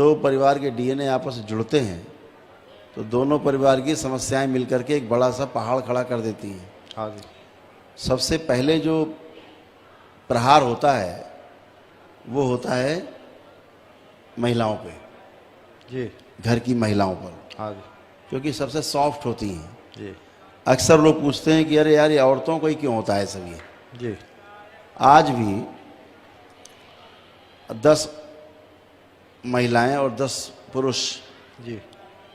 दो परिवार के डीएनए आपस में जुड़ते हैं तो दोनों परिवार की समस्याएं मिलकर के एक बड़ा सा पहाड़ खड़ा कर देती हैं। हाँ जी। सबसे पहले जो प्रहार होता है वो होता है महिलाओं पे, जी। घर की महिलाओं पर, हाँ जी। क्योंकि सबसे सॉफ्ट होती हैं। जी। अक्सर लोग पूछते हैं कि अरे यार ये औरतों को ही क्यों होता है सब ये। जी। आज भी 10 महिलाएं और 10 पुरुष जी।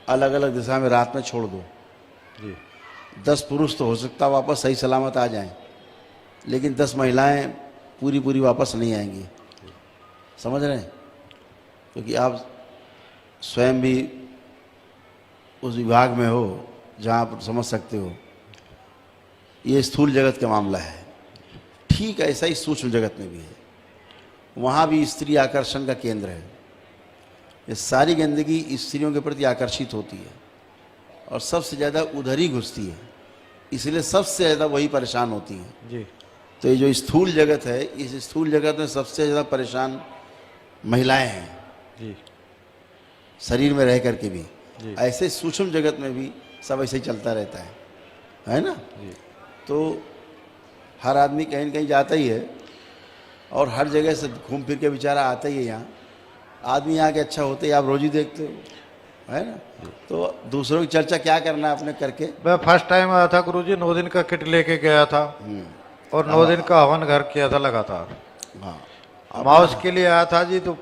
अलग अलग दिशा में रात में छोड़ दो, जी। 10 पुरुष तो हो सकता वापस सही सलामत आ जाएं, लेकिन 10 महिलाएं पूरी पूरी वापस नहीं आएंगी। समझ रहे हैं? क्योंकि आप स्वयं भी उस विभाग में हो जहाँ आप समझ सकते हो। ये स्थूल जगत का मामला है, ठीक ऐसा ही सूक्ष्म जगत में भी है। वहाँ भी स्त्री आकर्षण का केंद्र है। ये सारी गंदगी स्त्रियों के प्रति आकर्षित होती है और सबसे ज़्यादा उधर ही घुसती है, इसलिए सबसे ज़्यादा वही परेशान होती हैं। जी। तो ये जो स्थूल जगत है, इस स्थूल जगत में सबसे ज़्यादा परेशान महिलाएं हैं, जी। शरीर में रह करके भी। जी। ऐसे सूक्ष्म जगत में भी सब ऐसे ही चलता रहता है ना? जी। तो हर आदमी कहीं न कहीं जाता ही है और हर जगह से घूम फिर के बेचारा आता ही है यहाँ। आदमी यहाँ के अच्छा होते ही आप रोज ही देखते हो, है ना? तो दूसरों की चर्चा क्या करना है अपने करके। मैं फर्स्ट टाइम आया था गुरुजी, 9 दिन का किट लेके गया था और 9 दिन का हवन घर किया था लगातार। हाँ, माउस के लिए आया था जी, तो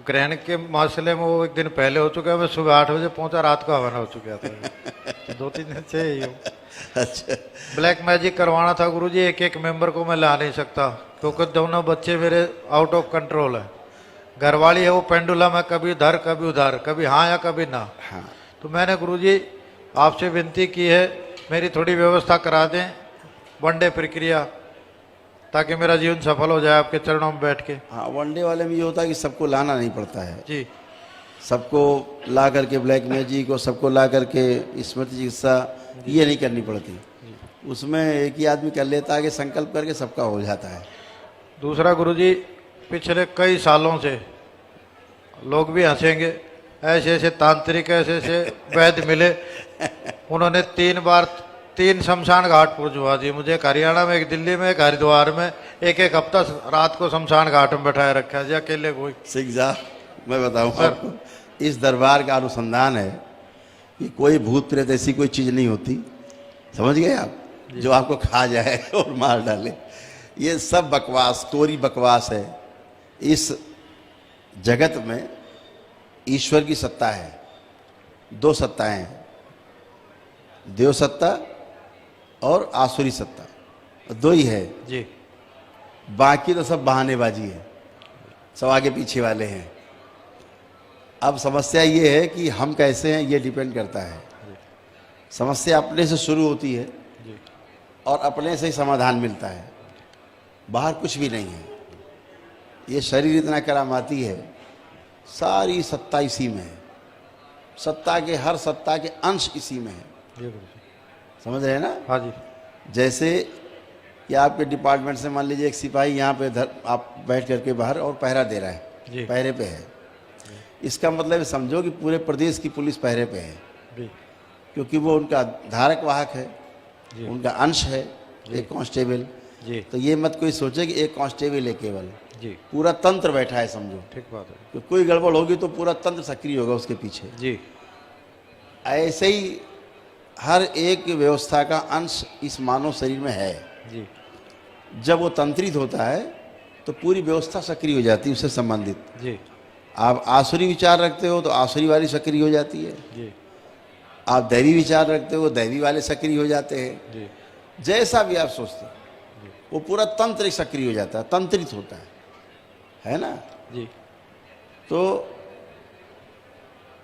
ग्रहण के मसले में वो एक दिन पहले हो चुका है। मैं सुबह 8 बजे पहुंचा, रात को हवन हो चुका था। 2-3 दिन से ही हूँ। अच्छा, ब्लैक मैजिक करवाना था गुरुजी, एक एक मेंबर को मैं ला नहीं सकता क्योंकि दोनों बच्चे मेरे आउट ऑफ कंट्रोल है। घरवाली है वो पेंडुलम है, कभी इधर कभी उधर, कभी हाँ या कभी ना। हाँ। तो मैंने गुरुजी आपसे विनती की है, मेरी थोड़ी व्यवस्था करा दें, वनडे प्रक्रिया, ताकि मेरा जीवन सफल हो जाए आपके चरणों में बैठ के। हाँ, वनडे वाले में ये होता है कि सबको लाना नहीं पड़ता है जी। सबको ला करके ब्लैक मैजिक और सबको ला करके स्मृति चिकित्सा ये नहीं करनी पड़ती। उसमें एक ही आदमी कर लेता है कि संकल्प करके सबका हो जाता है। दूसरा गुरुजी, पिछले कई सालों से लोग भी हंसेंगे, ऐसे ऐसे तांत्रिक ऐसे ऐसे वैद्य मिले, उन्होंने 3 बार 3 शमशान घाट पहुंचवा दिए मुझे। एक हरियाणा में, एक दिल्ली में, एक हरिद्वार में। एक एक हफ्ता रात को शमशान घाट में बैठाए रखा है जी, अकेले कोई। सिख साहब, मैं बताऊँ आपको, इस दरबार का अनुसंधान है कि कोई भूत प्रेत ऐसी कोई चीज़ नहीं होती, समझ गए आप, जो आपको खा जाए और मार डाले। ये सब बकवास, कोरी बकवास है। इस जगत में ईश्वर की सत्ता है, 2 सत्ताएं हैं, देव सत्ता और आसुरी सत्ता, 2 ही है जी। बाकी तो सब बहानेबाजी है, सब आगे पीछे वाले हैं। अब समस्या ये है कि हम कैसे हैं ये डिपेंड करता है। समस्या अपने से शुरू होती है जी। और अपने से ही समाधान मिलता है, बाहर कुछ भी नहीं है। ये शरीर इतना करामाती है, सारी सत्ता इसी में है, सत्ता के हर सत्ता के अंश इसी में है। जी गुरुजी। समझ रहे हैं ना? हाँ जी। जैसे कि आपके डिपार्टमेंट से मान लीजिए एक सिपाही यहाँ पे आप बैठ करके बाहर और पहरा दे रहा है, जी। पहरे पे है। इसका मतलब समझो कि पूरे प्रदेश की पुलिस पहरे पे है, जी। क्योंकि वो उनका धारक वाहक है, जी। उनका अंश है, एक कांस्टेबल। जी। तो ये मत कोई सोचे कि एक कांस्टेबल है केवल, जी। पूरा तंत्र बैठा है समझो। ठीक बात है। तो कोई गड़बड़ होगी तो पूरा तंत्र सक्रिय होगा उसके पीछे। जी। ऐसे ही हर एक व्यवस्था का अंश इस मानव शरीर में है। जी। जब वो तंत्रित होता है तो पूरी व्यवस्था सक्रिय हो जाती है उससे संबंधित। जी। आप आसुरी विचार रखते हो तो आसुरी वाली सक्रिय हो जाती है, जी। आप दैवी विचार रखते हो दैवी वाले सक्रिय हो जाते हैं। जी। जैसा भी आप सोचते हो वो पूरा तंत्र सक्रिय हो जाता है, तंत्रित होता है ना? जी। तो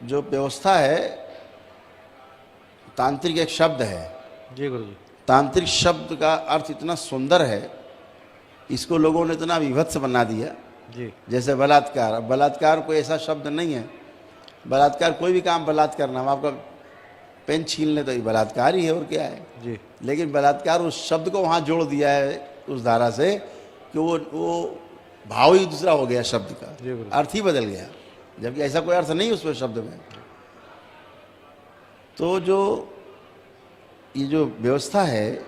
जो व्यवस्था है, तांत्रिक एक शब्द है। जी गुरुजी। तांत्रिक शब्द का अर्थ इतना सुंदर है, इसको लोगों ने इतना विभत्स बना दिया। जी। जैसे बलात्कार, अब बलात्कार कोई ऐसा शब्द नहीं है। बलात्कार कोई भी काम बलात्कार, हम आपका पेन छीन ले तो ये बलात्कार ही है, और क्या है। जी। लेकिन बलात्कार उस शब्द को वहाँ जोड़ दिया है उस धारा से कि वो भाव ही दूसरा हो गया, शब्द का जी गुरु। अर्थ ही बदल गया। जबकि ऐसा कोई अर्थ नहीं उस शब्द में। तो जो ये जो व्यवस्था है,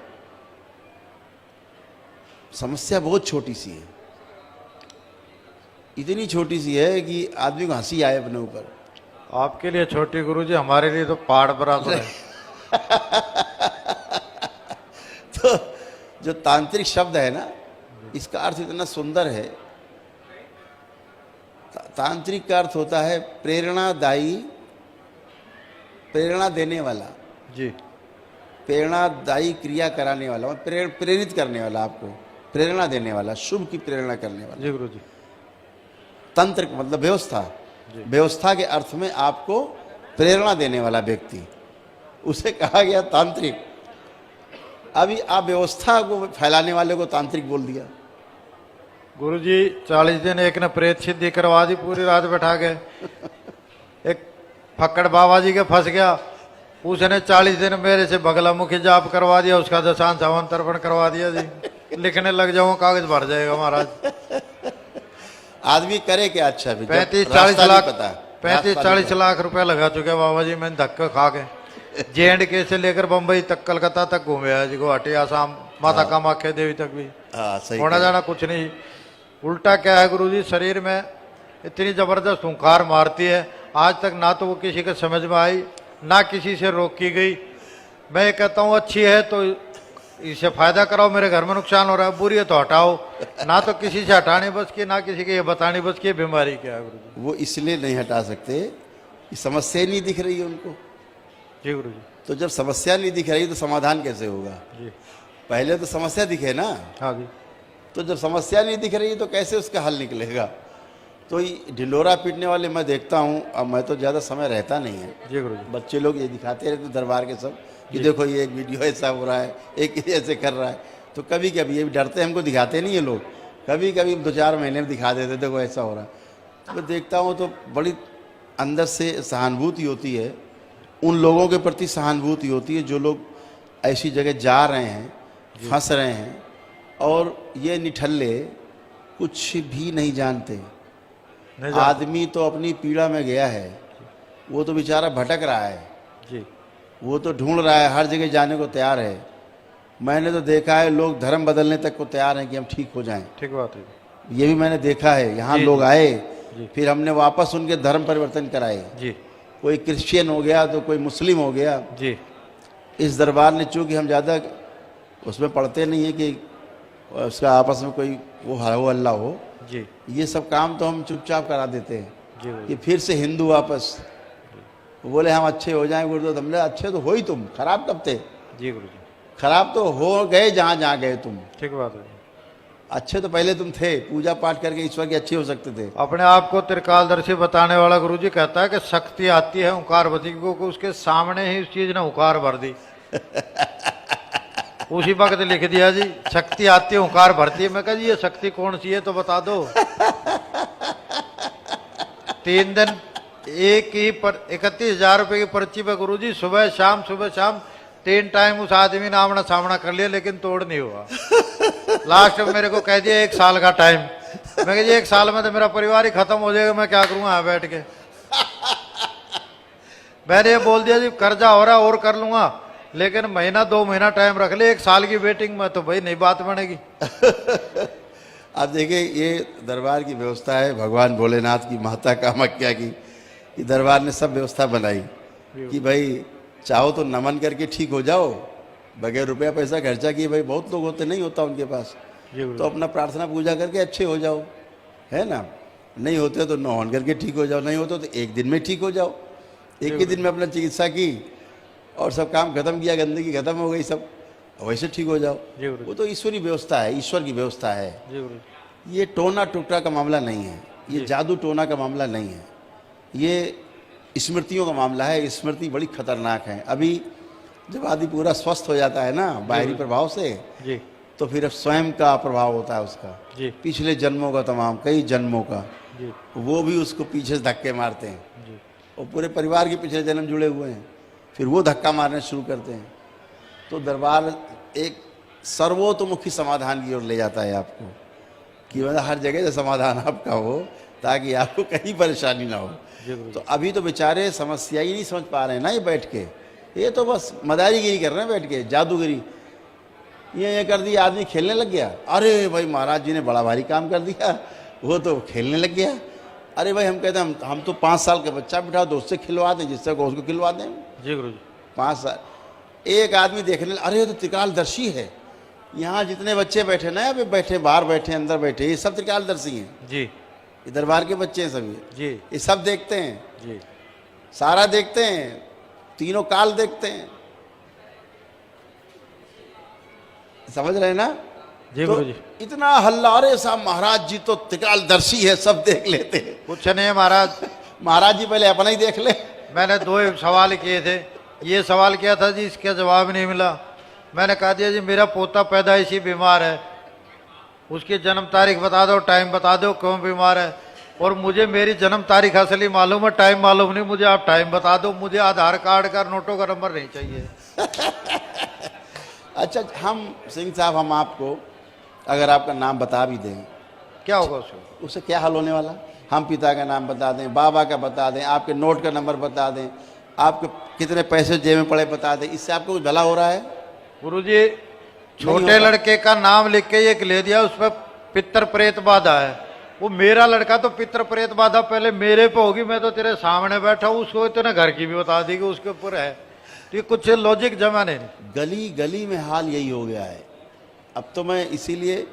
समस्या बहुत छोटी सी है, इतनी छोटी सी है कि आदमी को हंसी आए अपने ऊपर। आपके लिए छोटी गुरुजी, हमारे लिए तो पहाड़ बराबर है। तो जो तांत्रिक शब्द है ना, इसका अर्थ इतना सुंदर है। तांत्रिक का अर्थ होता है प्रेरणादायी, प्रेरणा देने वाला, जी प्रेरणादायी क्रिया कराने वाला, प्रेरित करने वाला, आपको प्रेरणा देने वाला, शुभ की प्रेरणा करने वाला। जी गुरुजी। तंत्र मतलब व्यवस्था, व्यवस्था के अर्थ में आपको प्रेरणा देने वाला व्यक्ति, उसे कहा गया तांत्रिक। अभी आप व्यवस्था को फैलाने वाले को तांत्रिक बोल दिया। गुरुजी 40 दिन एक ने प्रेत सिद्धि करवा दी, पूरी रात बैठा के। एक फक्कड़ बाबा जी के फंस गया, उसने 40 दिन मेरे से बगला मुखी जाप करवा दिया, उसका दशांश हवन तर्पण करवा दिया जी। लिखने लग जाऊं कागज भर जाएगा महाराज। आदमी करे क्या? अच्छा भी 35-40 लाख रुपया लगा चुके बाबा जी, मैंने धक्का खा के JNK से लेकर बंबई तक, कलकत्ता तक घूमे आज, गुवाहाटी, आसाम, माता कामाख्या देवी तक भी। सही होना जाना कुछ नहीं। उल्टा क्या है गुरुजी, शरीर में इतनी जबरदस्त हुंकार मारती है, आज तक ना तो वो किसी के समझ में आई, ना किसी से रोकी गई। मैं ये कहता हूँ अच्छी है तो इससे फायदा कराओ, मेरे घर में नुकसान हो रहा है, बुरी है तो हटाओ। ना तो किसी से हटाने बस की, ना किसी के ये बताने बस की बीमारी क्या है गुरुजी। वो इसलिए नहीं हटा सकते कि समस्या नहीं दिख रही है उनको। जी गुरुजी। तो जब समस्या नहीं दिख रही तो समाधान कैसे होगा? जी पहले तो समस्या दिखे ना। हाँ जी। तो जब समस्या नहीं दिख रही तो कैसे उसका हल निकलेगा? तो ये ढिंडोरा पीटने वाले मैं देखता हूँ, अब मैं तो ज़्यादा समय रहता नहीं है। जी गुरुजी। बच्चे लोग ये दिखाते रहते दरबार के सब कि देखो ये एक वीडियो ऐसा हो रहा है, एक ऐसे कर रहा है। तो कभी कभी ये डरते हमको दिखाते नहीं है लोग, कभी कभी 2-4 महीने में दिखा देते देखो ऐसा हो रहा है। तो मैं देखता हूँ तो बड़ी अंदर से सहानुभूति होती है, उन लोगों के प्रति सहानुभूति होती है जो लोग ऐसी जगह जा रहे हैं, फंस रहे हैं, और ये निठल्ले कुछ भी नहीं जानते। आदमी तो अपनी पीड़ा में गया है, वो तो बेचारा भटक रहा है जी। वो तो ढूंढ रहा है, हर जगह जाने को तैयार है। मैंने तो देखा है लोग धर्म बदलने तक को तैयार हैं कि हम ठीक हो जाएं। ठीक बात है। ये भी मैंने देखा है, यहाँ लोग आए, फिर हमने वापस उनके धर्म परिवर्तन कराए। जी। कोई क्रिश्चियन हो गया तो कोई मुस्लिम हो गया। जी। इस दरबार ने, चूँकि हम ज़्यादा उसमें पढ़ते नहीं है कि उसका आपस में कोई वो हल्ला हो, जी। ये सब काम तो हम चुपचाप करा देते हैं जी कि फिर से हिंदू वापस बोले हम अच्छे हो जाएं। गुरुदेव हमने अच्छे तो हो ही, तुम खराब कब थे? जी गुरुजी। खराब तो हो गए जहाँ जहाँ गए तुम, ठीक बात है। अच्छे तो पहले तुम थे, पूजा पाठ करके ईश्वर के अच्छे हो सकते थे। अपने आप को त्रिकालदर्शी बताने वाला गुरुजी कहता है कि शक्ति आती है ओंकारवती को, उसके सामने ही उस चीज ने ओंकार भर दी। उसी वक्त लिख दिया जी, शक्ति आती है ओंकार भरती है। मैं कहा जी ये शक्ति कौन सी है तो बता दो। 3 दिन एक ही पर 31,000 रुपए की पर्ची पे गुरुजी, सुबह शाम 3 टाइम उस आदमी ने आमना सामना कर लिया, लेकिन तोड़ नहीं हुआ। लास्ट में मेरे को कह दिया 1 साल का टाइम। मैं कहा जी 1 साल में तो मेरा परिवार ही खत्म हो जाएगा, मैं क्या करूंगा यहाँ बैठ के। मैंने ये बोल दिया जी कर्जा हो रहा और कर लूंगा, लेकिन महीना 2 महीना टाइम रख ले, 1 साल की वेटिंग में तो भाई नहीं बात बनेगी। आप देखिए ये दरबार की व्यवस्था है भगवान भोलेनाथ की, माता कामाख्या की। ये दरबार ने सब व्यवस्था बनाई कि भाई चाहो तो नमन करके ठीक हो जाओ, बगैर रुपया पैसा खर्चा किए। भाई बहुत लोग होते, नहीं होता उनके पास, तो अपना प्रार्थना पूजा करके अच्छे हो जाओ, है ना। नहीं होते तो नौन करके ठीक हो जाओ, नहीं होते तो 1 दिन में ठीक हो जाओ। एक ही दिन में अपना चिकित्सा की और सब काम खत्म किया, गंदगी खत्म हो गई सब, वैसे ठीक हो जाओ। वो तो ईश्वरी व्यवस्था है, ईश्वर की व्यवस्था है। ये टोना टुकड़ा का मामला नहीं है, ये जादू टोना का मामला नहीं है, ये स्मृतियों का मामला है। स्मृति बड़ी खतरनाक है। अभी जब आदमी पूरा स्वस्थ हो जाता है ना बाहरी प्रभाव से, तो फिर अब स्वयं का प्रभाव होता है उसका, पिछले जन्मों का, तमाम कई जन्मों का, वो भी उसको पीछे से धक्के मारते हैं। और पूरे परिवार के पिछले जन्म जुड़े हुए हैं, फिर वो धक्का मारने शुरू करते हैं। तो दरबार एक सर्वतोमुखी समाधान की ओर ले जाता है आपको, कि मतलब हर जगह से समाधान आपका हो, ताकि आपको कहीं परेशानी ना हो। जी गुरु तो अभी तो बेचारे समस्या ही नहीं समझ पा रहे हैं ना, ये बैठ के, ये तो बस मदारीगिरी कर रहे हैं बैठ के, जादूगिरी। ये कर दिया, आदमी खेलने लग गया, अरे भाई महाराज जी ने बड़ा भारी काम कर दिया, वो तो खेलने लग गया। अरे भाई हम कहते हैं हम तो 5 साल का बच्चा बिठाओ, तो उससे खिलवा दें, जिससे को उसको खिलवा दें। जी गुरु जी 5 साल एक आदमी देखने, अरे ये तो त्रिकालदर्शी है। यहाँ जितने बच्चे बैठे ना, अभी बैठे, बाहर बैठे, अंदर बैठे, ये सब त्रिकालदर्शी हैं। जी ये दरबार के बच्चे हैं सभी, जी ये सब देखते हैं, जी सारा देखते हैं, तीनों काल देखते हैं। समझ रहे हैं ना? जी तो गुरु जी इतना हल्ला, अरे साहब महाराज जी तो त्रिकालदर्शी है, सब देख लेते हैं। कुछ नहीं महाराज, महाराज जी पहले अपना ही देख ले। मैंने 2 सवाल किए थे। ये सवाल किया था जी, इसका जवाब नहीं मिला। मैंने कहा दिया जी मेरा पोता पैदाइशी बीमार है, उसकी जन्म तारीख बता दो, टाइम बता दो, क्यों बीमार है। और मुझे मेरी जन्म तारीख असली मालूम है, टाइम मालूम नहीं, मुझे आप टाइम बता दो, मुझे आधार कार्ड का नोटों का नंबर नहीं चाहिए। अच्छा हम सिंह साहब, हम आपको अगर आपका नाम बता भी दें, क्या होगा उसको? उससे क्या हल होने वाला? हम पिता का नाम बता दें, बाबा का बता दें, आपके नोट का नंबर बता दें, आपके कितने पैसे जेब में पड़े बता दें, इससे आपको कुछ भला हो रहा है? गुरुजी छोटे लड़के का नाम लिख के एक ले दिया, उस पर पितर प्रेत बाधा है। वो मेरा लड़का तो पितर प्रेत बाधा पहले मेरे पे होगी, मैं तो तेरे सामने बैठा हूँ, उसको इतने घर की भी बता दी कि उसके ऊपर है। तो ये कुछ लॉजिक जमा नहीं। गली गली में हाल यही हो गया है। अब तो मैं इसीलिए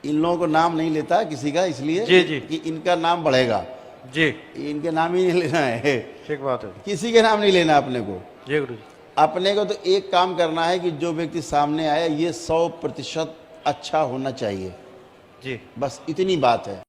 इन लोगों को नाम नहीं लेता किसी का, इसलिए जी जी कि इनका नाम बढ़ेगा जी, इनके नाम ही नहीं लेना है, ठीक बात है किसी के नाम नहीं लेना अपने को। जी गुरु जी। अपने को तो एक काम करना है कि जो व्यक्ति सामने आया ये 100% अच्छा होना चाहिए, जी बस इतनी बात है।